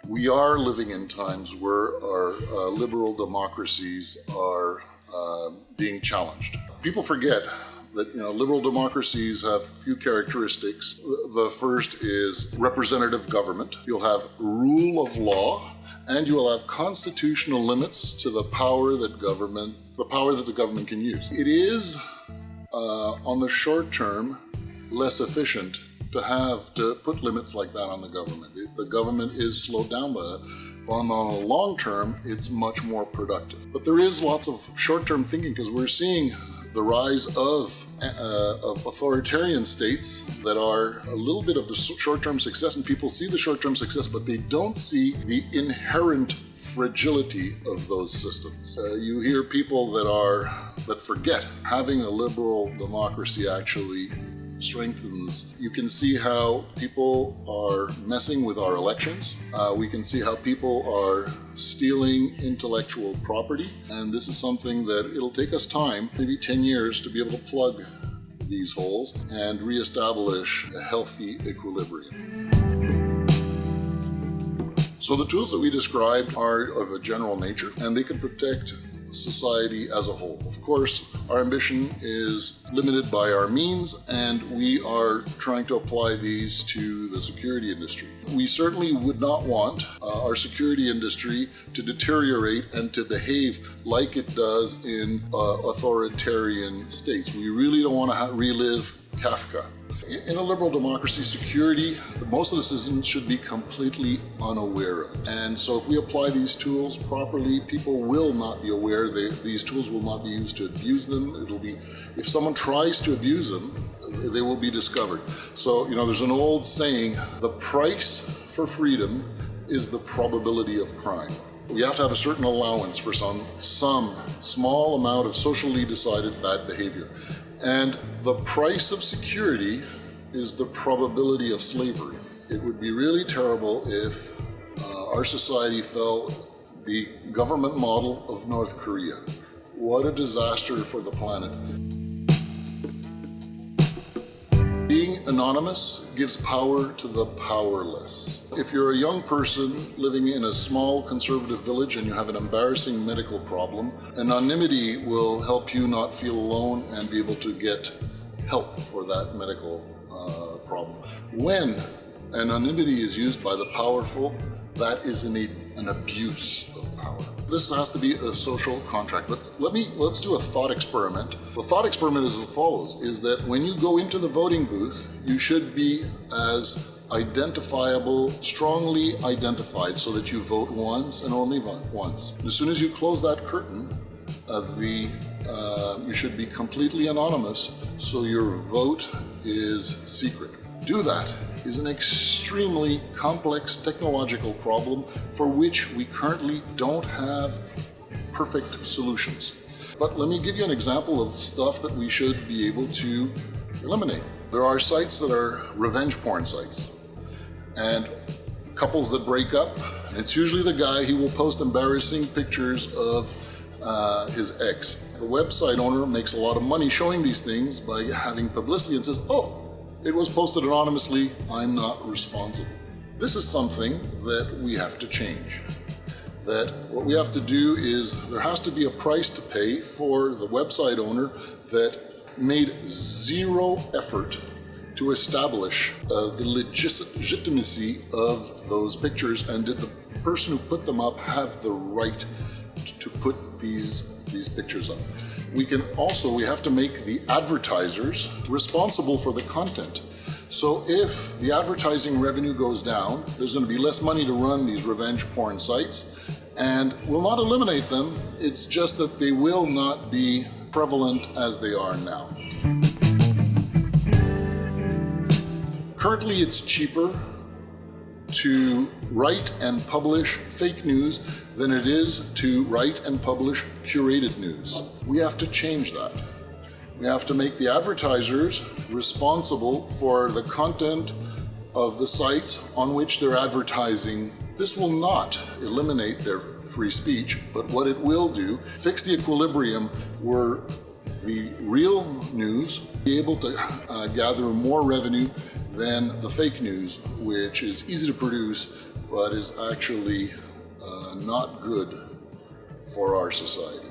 We are living in times where our liberal democracies are being challenged. People forget that liberal democracies have few characteristics. The first is representative government. You'll have rule of law, and you will have constitutional limits to the power that the government can use. It is, on the short term, less efficient to put limits like that on the government. The government is slowed down by that. But on the long term, it's much more productive. But there is lots of short-term thinking because we're seeing the rise of authoritarian states that are a little bit of the short-term success, and people see the short-term success, but they don't see the inherent fragility of those systems. You hear people that forget having a liberal democracy actually strengthens. You can see how people are messing with our elections. We can see how people are stealing intellectual property. And this is something that it'll take us time, maybe 10 years, to be able to plug these holes and reestablish a healthy equilibrium. So the tools that we described are of a general nature, and they can protect society as a whole. Of course, our ambition is limited by our means, and we are trying to apply these to the security industry. We certainly would not want our security industry to deteriorate and to behave like it does in authoritarian states. We really don't want to relive Kafka. In a liberal democracy, security, most of the citizens should be completely unaware of. And so if we apply these tools properly, people will not be aware. These tools will not be used to abuse them. If someone tries to abuse them, they will be discovered. So, there's an old saying, the price for freedom is the probability of crime. We have to have a certain allowance for some small amount of socially decided bad behavior. And the price of security is the probability of slavery. It would be really terrible if our society fell the government model of North Korea. What a disaster for the planet. Being anonymous gives power to the powerless. If you're a young person living in a small conservative village and you have an embarrassing medical problem, anonymity will help you not feel alone and be able to get help for that medical problem. When anonymity is used by the powerful, that is an abuse of power. This has to be a social contract, but let's do a thought experiment. The thought experiment is as follows, is that when you go into the voting booth, you should be as identifiable, strongly identified, so that you vote once and only once. As soon as you close that curtain, you should be completely anonymous, so your vote is secret. Do that is an extremely complex technological problem for which we currently don't have perfect solutions. But let me give you an example of stuff that we should be able to eliminate. There are sites that are revenge porn sites, and couples that break up, and it's usually the guy who will post embarrassing pictures of his ex. The website owner makes a lot of money showing these things by having publicity and says, oh, it was posted anonymously, I'm not responsible. This is something that we have to change. That what we have to do is there has to be a price to pay for the website owner that made zero effort to establish the legitimacy of those pictures, and did the person who put them up have the right to put these pictures up. We have to make the advertisers responsible for the content. So if the advertising revenue goes down, there's going to be less money to run these revenge porn sites, and we'll not eliminate them, it's just that they will not be prevalent as they are now. Currently, it's cheaper to write and publish fake news than it is to write and publish curated news. We have to change that. We have to make the advertisers responsible for the content of the sites on which they're advertising. This will not eliminate their free speech, but what it will do, fix the equilibrium where the real news be able to gather more revenue than the fake news, which is easy to produce but is actually not good for our society.